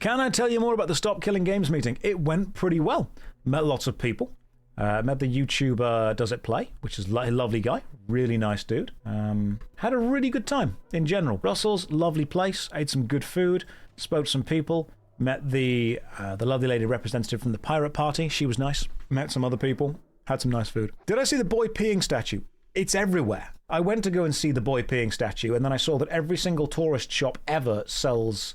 Can I tell you more about the Stop Killing Games meeting? It went pretty well. Met lots of people. Met the YouTuber Does It Play, which is a lovely guy. Really nice dude. Had a really good time in general. Brussels, lovely place. Ate some good food. Spoke to some people. Met the lovely lady representative from the Pirate Party. She was nice. Met some other people. Had some nice food. Did I see the boy peeing statue? It's everywhere. I went to go and see the boy peeing statue, and then I saw that every single tourist shop ever sells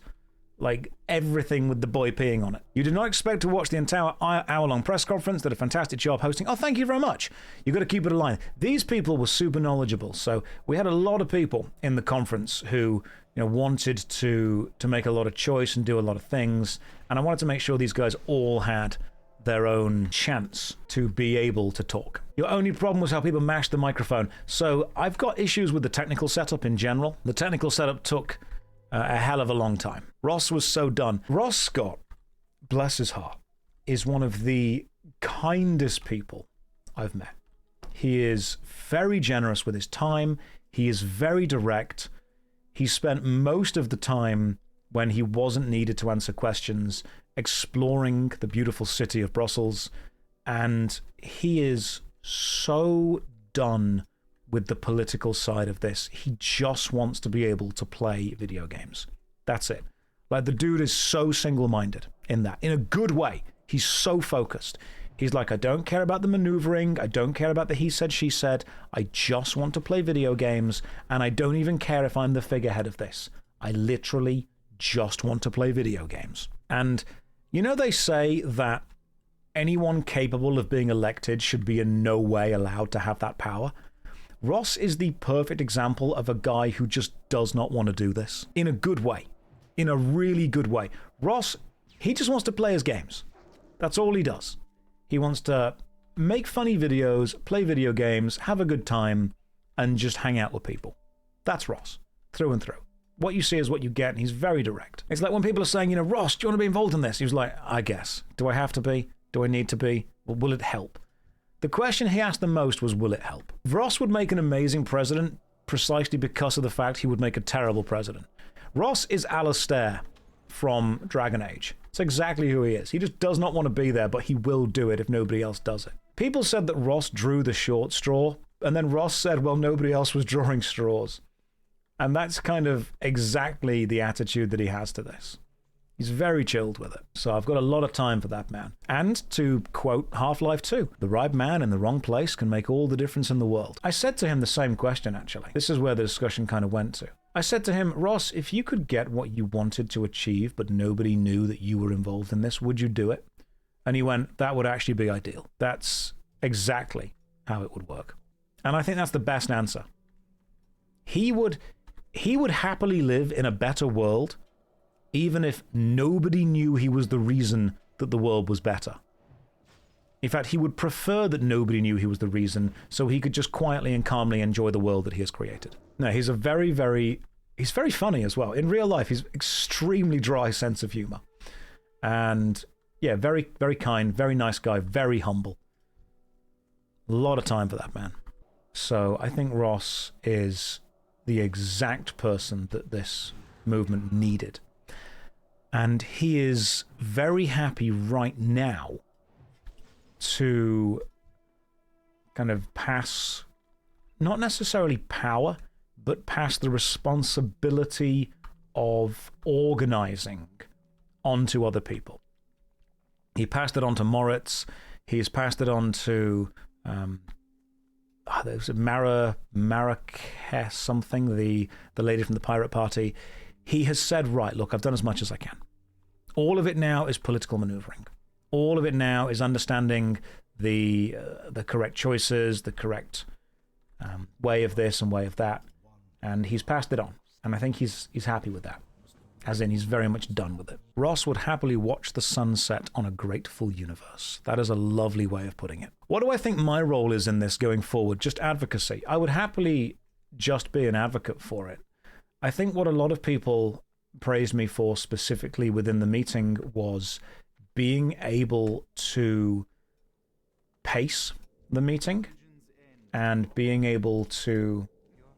like everything with the boy peeing on it. You did not expect to watch the entire hour-long press conference. Did a fantastic job hosting. Oh, thank you very much. You've got to keep it aligned. These people were super knowledgeable. So we had a lot of people in the conference who wanted to make a lot of choice and do a lot of things. And I wanted to make sure these guys all had their own chance to be able to talk. Your only problem was how people mashed the microphone. So I've got issues with the technical setup in general. The technical setup took a hell of a long time. Ross was so done. Ross Scott, bless his heart, is one of the kindest people I've met. He is very generous with his time. He is very direct. He spent most of the time when he wasn't needed to answer questions exploring the beautiful city of Brussels. And he is so done with the political side of this. He just wants to be able to play video games. That's it. Like, the dude is so single-minded in that, in a good way. He's so focused. He's like, I don't care about the maneuvering. I don't care about the he said, she said. I just want to play video games, and I don't even care if I'm the figurehead of this. I literally just want to play video games. And they say that anyone capable of being elected should be in no way allowed to have that power. Ross is the perfect example of a guy who just does not want to do this. In a good way. In a really good way. Ross, he just wants to play his games. That's all he does. He wants to make funny videos, play video games, have a good time, and just hang out with people. That's Ross. Through and through. What you see is what you get, and he's very direct. It's like when people are saying, Ross, do you want to be involved in this? He was like, I guess. Do I have to be? Do I need to be? Well, will it help? The question he asked the most was, will it help? Ross would make an amazing president precisely because of the fact he would make a terrible president. Ross is Alistair from Dragon Age. It's exactly who he is. He just does not want to be there, but he will do it if nobody else does it. People said that Ross drew the short straw, and then Ross said, well, nobody else was drawing straws. And that's kind of exactly the attitude that he has to this. He's very chilled with it. So I've got a lot of time for that man. And to quote Half-Life 2, the right man in the wrong place can make all the difference in the world. I said to him the same question, actually. This is where the discussion kind of went to. I said to him, Ross, if you could get what you wanted to achieve, but nobody knew that you were involved in this, would you do it? And he went, that would actually be ideal. That's exactly how it would work. And I think that's the best answer. He would happily live in a better world even if nobody knew he was the reason that the world was better. In fact, he would prefer that nobody knew he was the reason, so he could just quietly and calmly enjoy the world that he has created. No, he's a he's very funny as well. In real life, he's extremely dry sense of humor. And yeah, very, very kind, very nice guy, very humble. A lot of time for that man. So I think Ross is the exact person that this movement needed. And he is very happy right now to kind of pass, not necessarily power, but pass the responsibility of organizing onto other people. He passed it on to Moritz. He's passed it on to there's Marrakech something, the lady from the Pirate Party. He has said, right, look, I've done as much as I can. All of it now is political maneuvering. All of it now is understanding the correct choices, the correct way of this and way of that. And he's passed it on. And I think he's happy with that. As in, he's very much done with it. Ross would happily watch the sunset on a grateful universe. That is a lovely way of putting it. What do I think my role is in this going forward? Just advocacy. I would happily just be an advocate for it. I think what a lot of people praised me for specifically within the meeting was being able to pace the meeting and being able to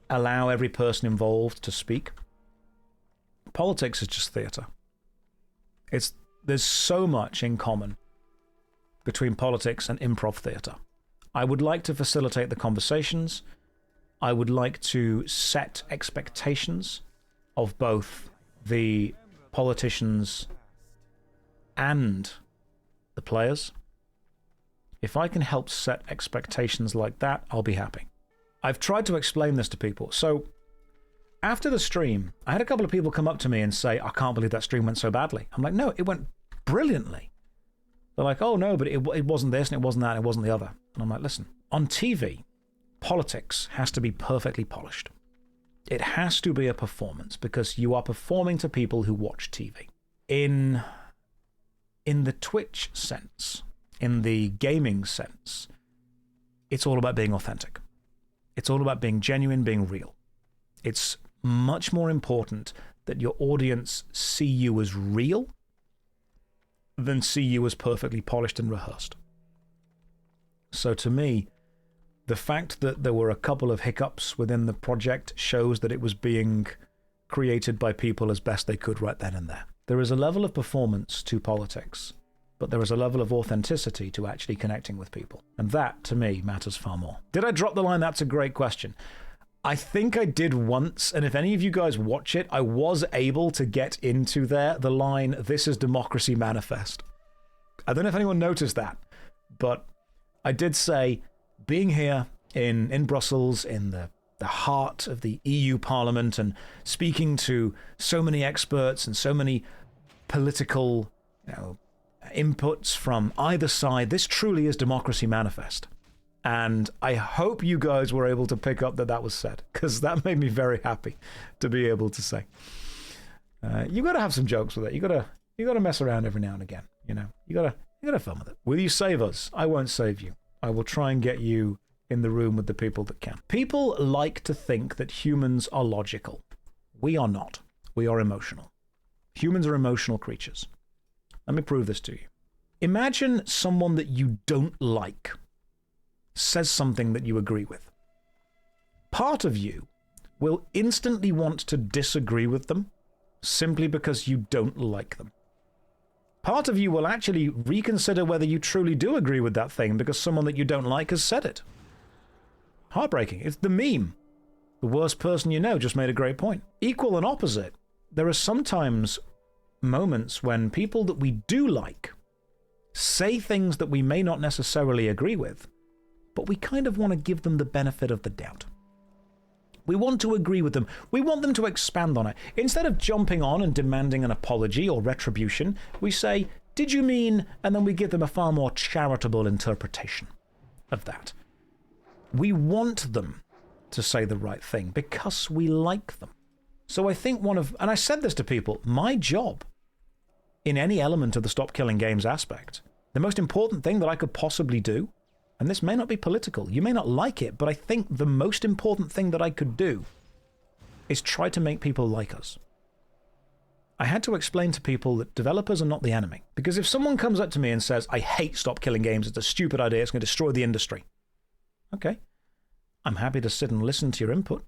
allow every person involved to speak. Politics is just theater. There's so much in common between politics and improv theatre. I would like to facilitate the conversations. I would like to set expectations of both the politicians and the players. If I can help set expectations like that, I'll be happy. I've tried to explain this to people. So after the stream, I had a couple of people come up to me and say, I can't believe that stream went so badly. I'm like, no, it went brilliantly. They're like, oh no, but it wasn't this and it wasn't that and it wasn't the other. And I'm like, listen, on TV, politics has to be perfectly polished. It has to be a performance because you are performing to people who watch TV. In the Twitch sense, in the gaming sense, it's all about being authentic. It's all about being genuine, being real. It's much more important that your audience see you as real than see you as perfectly polished and rehearsed. So to me, the fact that there were a couple of hiccups within the project shows that it was being created by people as best they could right then and there. There is a level of performance to politics, but there is a level of authenticity to actually connecting with people. And that, to me, matters far more. Did I drop the line? That's a great question. I think I did once, and if any of you guys watch it, I was able to get into there the line, "This is democracy manifest." I don't know if anyone noticed that, but I did say, being here in Brussels, in the heart of the EU Parliament, and speaking to so many experts and so many political, inputs from either side, this truly is democracy manifest. And I hope you guys were able to pick up that that was said, because that made me very happy to be able to say. You got to have some jokes with it. You got to mess around every now and again. You got to have fun with it. Will you save us? I won't save you. I will try and get you in the room with the people that can. People like to think that humans are logical. We are not. We are emotional. Humans are emotional creatures. Let me prove this to you. Imagine someone that you don't like says something that you agree with. Part of you will instantly want to disagree with them simply because you don't like them. Part of you will actually reconsider whether you truly do agree with that thing because someone that you don't like has said it. Heartbreaking. It's the meme. The worst person you know just made a great point. Equal and opposite. There are sometimes moments when people that we do like say things that we may not necessarily agree with, but we kind of want to give them the benefit of the doubt. We want to agree with them. We want them to expand on it. Instead of jumping on and demanding an apology or retribution, we say, "Did you mean?" And then we give them a far more charitable interpretation of that. We want them to say the right thing because we like them. So I think and I said this to people, my job in any element of the Stop Killing Games aspect, the most important thing that I could possibly do, and this may not be political, you may not like it, but I think the most important thing that I could do is try to make people like us. I had to explain to people that developers are not the enemy. Because if someone comes up to me and says, "I hate Stop Killing Games, it's a stupid idea, it's going to destroy the industry." Okay, I'm happy to sit and listen to your input.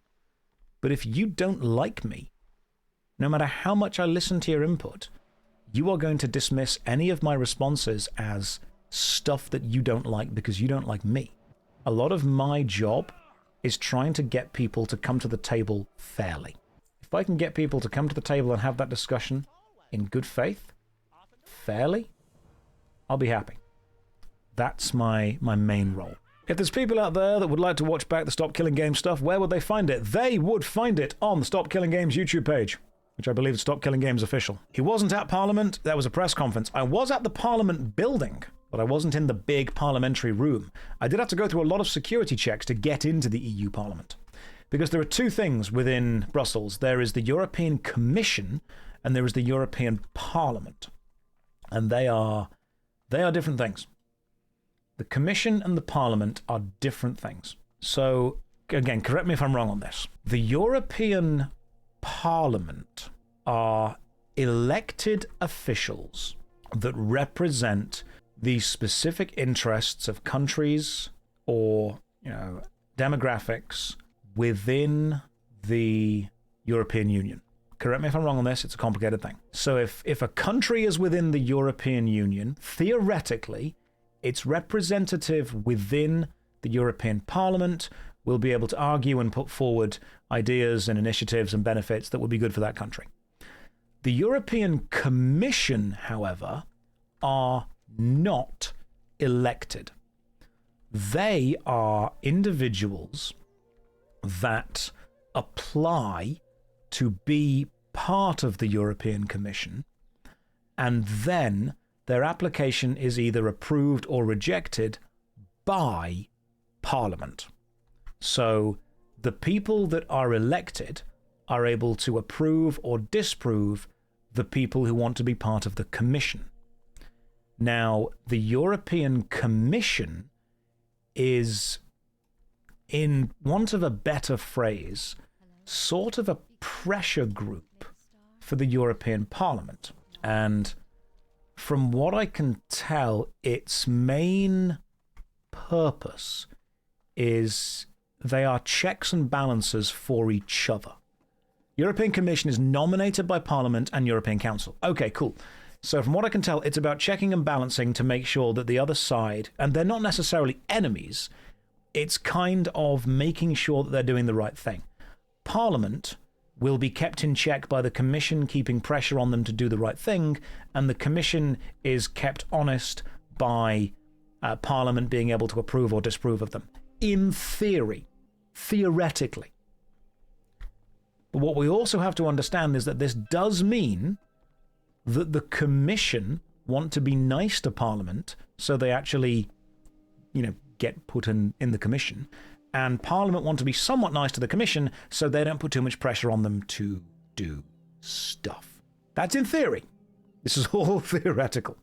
But if you don't like me, no matter how much I listen to your input, you are going to dismiss any of my responses as stuff that you don't like because you don't like me. A lot of my job is trying to get people to come to the table fairly. If I can get people to come to the table and have that discussion in good faith, fairly, I'll be happy. That's my main role. If there's people out there that would like to watch back the Stop Killing Games stuff, where would they find it? They would find it on the Stop Killing Games YouTube page, which I believe is Stop Killing Games official. He wasn't at Parliament. That was a press conference. I was at the Parliament building, but I wasn't in the big parliamentary room. I did have to go through a lot of security checks to get into the EU Parliament. Because there are two things within Brussels. There is the European Commission and there is the European Parliament. And they are different things. The Commission and the Parliament are different things. So, again, correct me if I'm wrong on this. The European Parliament are elected officials that represent the specific interests of countries or, demographics within the European Union. Correct me if I'm wrong on this, it's a complicated thing. So if a country is within the European Union, theoretically, its representative within the European Parliament will be able to argue and put forward ideas and initiatives and benefits that would be good for that country. The European Commission, however, are not elected. They are individuals that apply to be part of the European Commission, and then their application is either approved or rejected by Parliament. So the people that are elected are able to approve or disapprove the people who want to be part of the Commission. Now, the European Commission is, in want of a better phrase, sort of a pressure group for the European Parliament. And from what I can tell, its main purpose is they are checks and balances for each other. European Commission is nominated by Parliament and European Council. Okay, cool. So from what I can tell, it's about checking and balancing to make sure that the other side, and they're not necessarily enemies, it's kind of making sure that they're doing the right thing. Parliament will be kept in check by the Commission keeping pressure on them to do the right thing, and the Commission is kept honest by Parliament being able to approve or disapprove of them. In theory, theoretically. But what we also have to understand is that this does mean that the Commission want to be nice to Parliament, so they actually, get put in the Commission, and Parliament want to be somewhat nice to the Commission, so they don't put too much pressure on them to do stuff. That's in theory. This is all theoretical.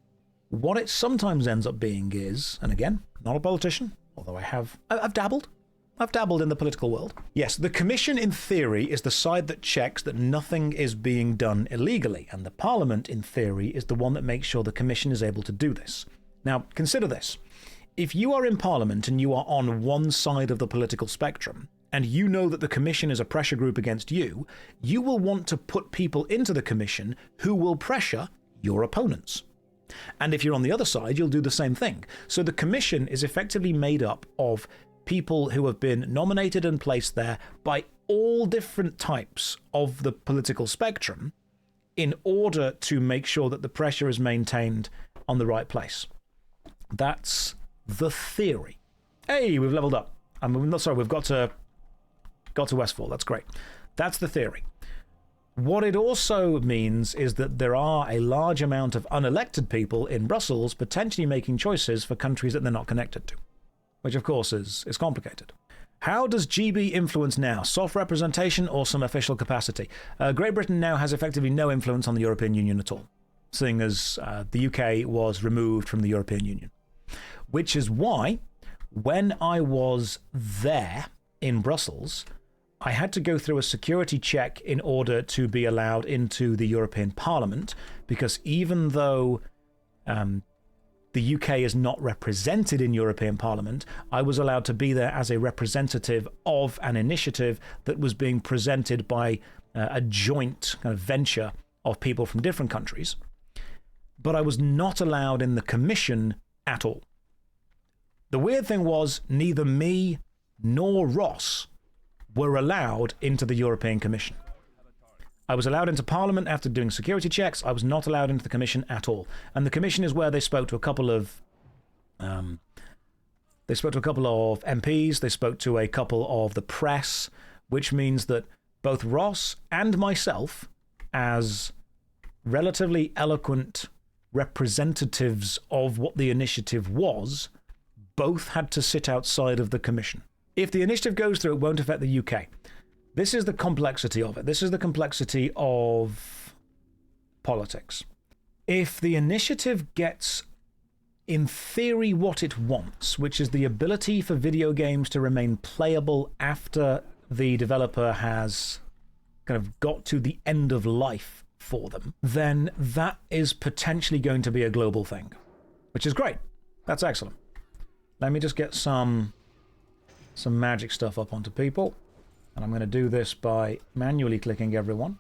What it sometimes ends up being is, and again, not a politician, although I've dabbled. I've dabbled in the political world. Yes, the Commission in theory is the side that checks that nothing is being done illegally, and the Parliament in theory is the one that makes sure the Commission is able to do this. Now, consider this. If you are in Parliament and you are on one side of the political spectrum, and you know that the Commission is a pressure group against you, you will want to put people into the Commission who will pressure your opponents. And if you're on the other side, you'll do the same thing. So the Commission is effectively made up of people who have been nominated and placed there by all different types of the political spectrum in order to make sure that the pressure is maintained on the right place. That's the theory. Hey, we've leveled up. We've got to Westfall. That's great. That's the theory. What it also means is that there are a large amount of unelected people in Brussels potentially making choices for countries that they're not connected to, which of course is complicated. How does GB influence now? Soft representation or some official capacity? Great Britain now has effectively no influence on the European Union at all, seeing as the UK was removed from the European Union. Which is why, when I was there in Brussels, I had to go through a security check in order to be allowed into the European Parliament, because even though the UK is not represented in European Parliament, I was allowed to be there as a representative of an initiative that was being presented by a joint kind of venture of people from different countries. But I was not allowed in the Commission at all. The weird thing was, neither me nor Ross were allowed into the European Commission. I was allowed into Parliament after doing security checks. I was not allowed into the Commission at all. And the Commission is where they spoke to a couple of MPs. They spoke to a couple of the press, which means that both Ross and myself, as relatively eloquent representatives of what the initiative was, both had to sit outside of the Commission. If the initiative goes through, it won't affect the UK. This is the complexity of it. This is the complexity of politics. If the initiative gets, in theory, what it wants, which is the ability for video games to remain playable after the developer has kind of got to the end of life for them, then that is potentially going to be a global thing, which is great. That's excellent. Let me just get some magic stuff up onto people. And I'm going to do this by manually clicking everyone.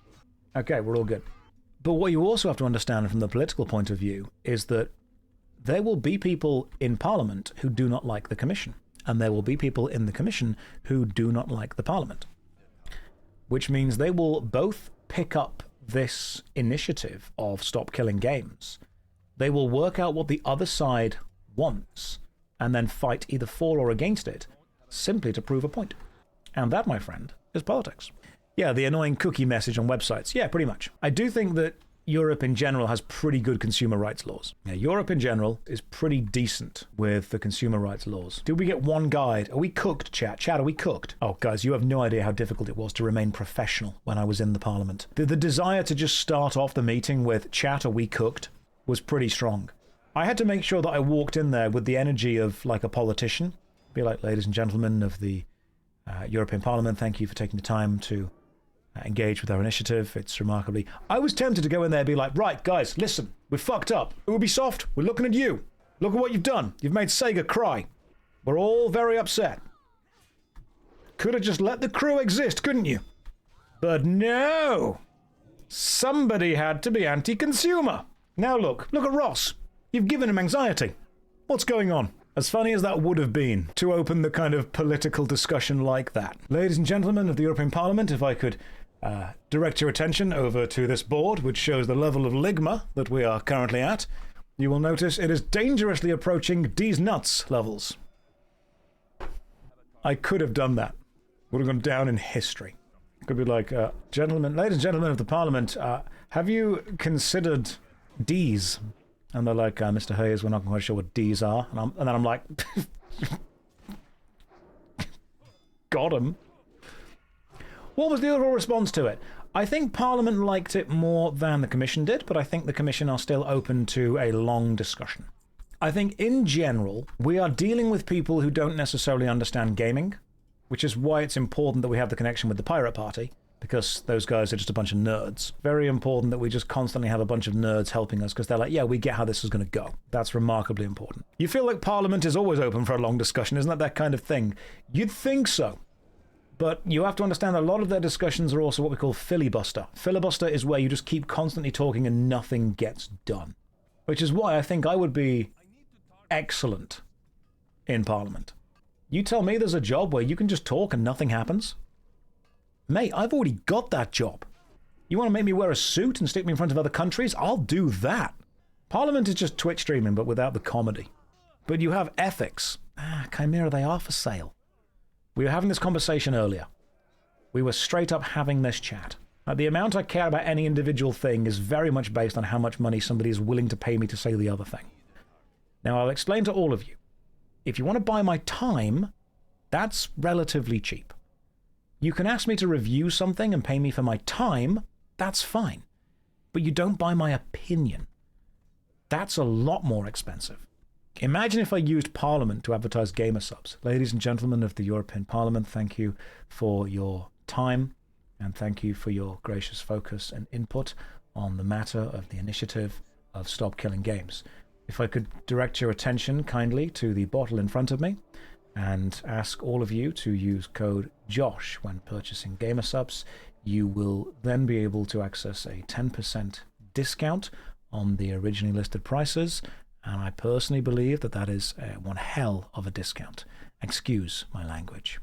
Okay, we're all good. But what you also have to understand from the political point of view is that there will be people in Parliament who do not like the Commission, and there will be people in the Commission who do not like the Parliament, which means they will both pick up this initiative of Stop Killing Games. They will work out what the other side wants and then fight either for or against it simply to prove a point. And that, my friend, is politics. Yeah, the annoying cookie message on websites. Yeah, pretty much. I do think that Europe in general has pretty good consumer rights laws. Yeah, Europe in general is pretty decent with the consumer rights laws. Did we get one guide? Are we cooked, chat? Chat, are we cooked? Oh, guys, you have no idea how difficult it was to remain professional when I was in the Parliament. The desire to just start off the meeting with, chat, are we cooked, was pretty strong. I had to make sure that I walked in there with the energy of like a politician. Be like, ladies and gentlemen of the European Parliament, thank you for taking the time to engage with our initiative. It's remarkably... I was tempted to go in there and be like, right, guys, listen, we fucked up. Ubisoft, we're looking at you. Look at what you've done. You've made Sega cry. We're all very upset. Could have just let the crew exist, couldn't you? But no! Somebody had to be anti-consumer. Now look at Ross. You've given him anxiety. What's going on? As funny as that would have been to open the kind of political discussion like that. Ladies and gentlemen of the European Parliament, if I could direct your attention over to this board, which shows the level of ligma that we are currently at, you will notice it is dangerously approaching D's nuts levels. I could have done that. Would have gone down in history. Could be like, gentlemen, ladies and gentlemen of the Parliament, have you considered D's? And they're like, Mr. Hayes, we're not quite sure what D's are. And then I'm like, got him. What was the overall response to it? I think Parliament liked it more than the Commission did, but I think the Commission are still open to a long discussion. I think in general, we are dealing with people who don't necessarily understand gaming, which is why it's important that we have the connection with the Pirate Party, because those guys are just a bunch of nerds. Very important that we just constantly have a bunch of nerds helping us, because they're like, yeah, we get how this is going to go. That's remarkably important. You feel like Parliament is always open for a long discussion, isn't that kind of thing? You'd think so. But you have to understand that a lot of their discussions are also what we call filibuster. Filibuster is where you just keep constantly talking and nothing gets done. Which is why I think I would be excellent in Parliament. You tell me there's a job where you can just talk and nothing happens? Mate, I've already got that job. You want to make me wear a suit and stick me in front of other countries? I'll do that. Parliament is just Twitch streaming, but without the comedy. But you have ethics. Chimera, they are for sale. We were having this conversation earlier. We were straight up having this chat. The amount I care about any individual thing is very much based on how much money somebody is willing to pay me to say the other thing. Now, I'll explain to all of you. If you want to buy my time, that's relatively cheap. You can ask me to review something and pay me for my time, that's fine. But you don't buy my opinion. That's a lot more expensive. Imagine if I used Parliament to advertise gamer subs. Ladies and gentlemen of the European Parliament, thank you for your time and thank you for your gracious focus and input on the matter of the initiative of Stop Killing Games. If I could direct your attention kindly to the bottle in front of me and ask all of you to use code JOSH when purchasing gamer subs, you will then be able to access a 10% discount on the originally listed prices. And I personally believe that that is one hell of a discount. Excuse my language.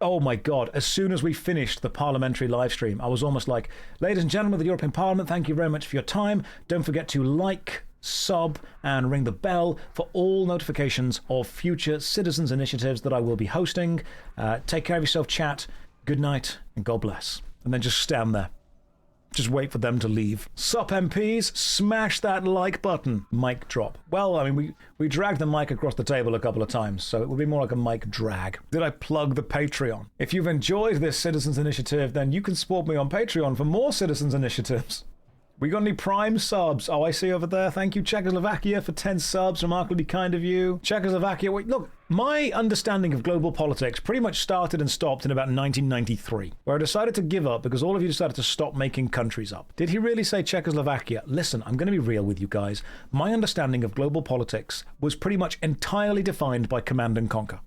Oh my God, as soon as we finished the parliamentary live stream, I was almost like, ladies and gentlemen of the European Parliament, thank you very much for your time. Don't forget to like, sub, and ring the bell for all notifications of future citizens' initiatives that I will be hosting. Take care of yourself, chat. Good night, and God bless. And then just stand there. Just wait for them to leave. Sup, MPs? Smash that like button. Mic drop. Well, I mean, we dragged the mic across the table a couple of times, so it would be more like a mic drag. Did I plug the Patreon? If you've enjoyed this Citizens Initiative, then you can support me on Patreon for more Citizens Initiatives. We got any Prime subs? Oh, I see over there. Thank you, Czechoslovakia, for 10 subs. Remarkably kind of you. Czechoslovakia, wait, look. My understanding of global politics pretty much started and stopped in about 1993, where I decided to give up because all of you decided to stop making countries up. Did he really say Czechoslovakia? Listen, I'm going to be real with you guys. My understanding of global politics was pretty much entirely defined by Command and Conquer.